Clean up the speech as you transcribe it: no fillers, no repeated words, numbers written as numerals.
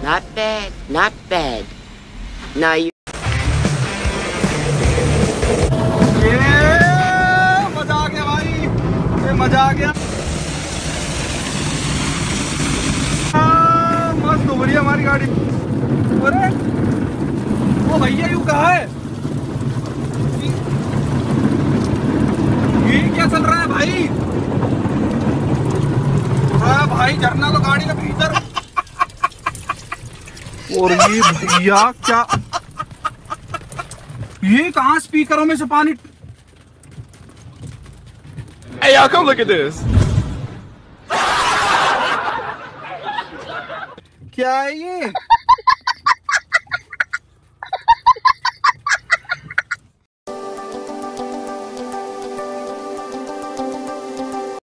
Not bad, not bad. Now you. मजा आ गया भाई, ये मजा आ गया। मस्त हो रही है हमारी गाड़ी। अरे वो भैया यू कहाँ है? ये क्या चल रहा है भाई? भाई झरना तो गाड़ी के भीतर। और ये भैया क्या, ये कहाँ स्पीकरों में से पानी? Hey y'all, come look at this. क्या है ये?